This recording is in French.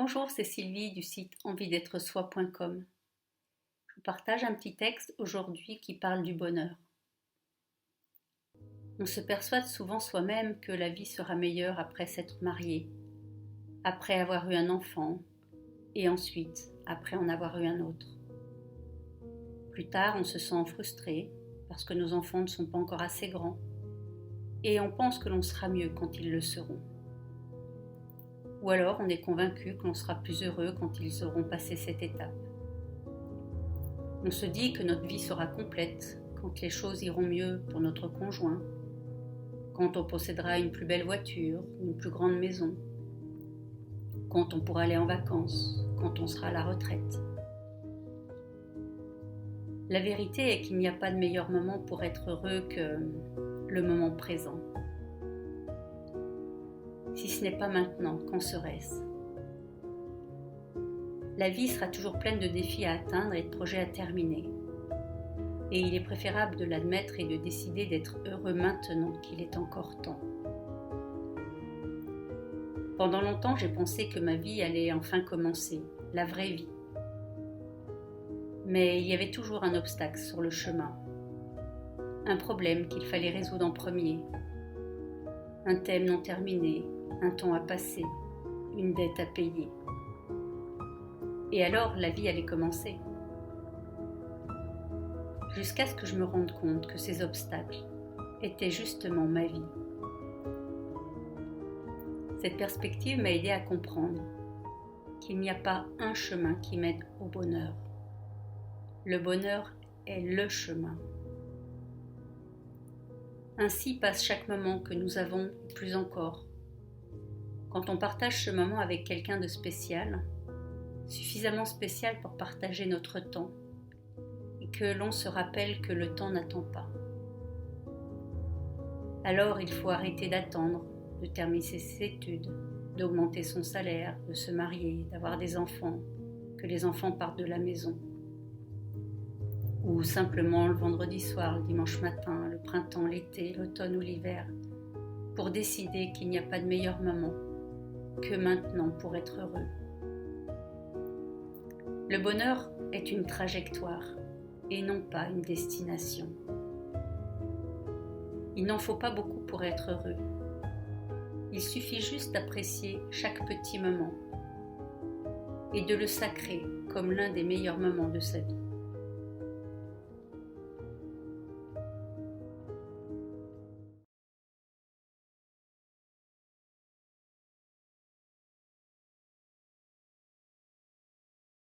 Bonjour, c'est Sylvie du site envie-d'être-soi.com. Je vous partage un petit texte aujourd'hui qui parle du bonheur. On se persuade souvent soi-même que la vie sera meilleure après s'être marié, après avoir eu un enfant et ensuite après en avoir eu un autre. Plus tard, on se sent frustré parce que nos enfants ne sont pas encore assez grands et on pense que l'on sera mieux quand ils le seront. Ou alors on est convaincu que l'on sera plus heureux quand ils auront passé cette étape. On se dit que notre vie sera complète quand les choses iront mieux pour notre conjoint, quand on possédera une plus belle voiture, une plus grande maison, quand on pourra aller en vacances, quand on sera à la retraite. La vérité est qu'il n'y a pas de meilleur moment pour être heureux que le moment présent. Si ce n'est pas maintenant, quand serait-ce ? La vie sera toujours pleine de défis à atteindre et de projets à terminer. Et il est préférable de l'admettre et de décider d'être heureux maintenant qu'il est encore temps. Pendant longtemps, j'ai pensé que ma vie allait enfin commencer, la vraie vie. Mais il y avait toujours un obstacle sur le chemin, un problème qu'il fallait résoudre en premier, un thème non terminé, un temps à passer, une dette à payer. Et alors la vie allait commencer. Jusqu'à ce que je me rende compte que ces obstacles étaient justement ma vie. Cette perspective m'a aidé à comprendre qu'il n'y a pas un chemin qui mène au bonheur. Le bonheur est le chemin. Ainsi passe chaque moment que nous avons, et plus encore. Quand on partage ce moment avec quelqu'un de spécial, suffisamment spécial pour partager notre temps, et que l'on se rappelle que le temps n'attend pas. Alors il faut arrêter d'attendre, de terminer ses études, d'augmenter son salaire, de se marier, d'avoir des enfants, que les enfants partent de la maison. Ou simplement le vendredi soir, le dimanche matin, le printemps, l'été, l'automne ou l'hiver, pour décider qu'il n'y a pas de meilleur moment que maintenant pour être heureux. Le bonheur est une trajectoire et non pas une destination. Il n'en faut pas beaucoup pour être heureux. Il suffit juste d'apprécier chaque petit moment et de le sacrer comme l'un des meilleurs moments de sa vie.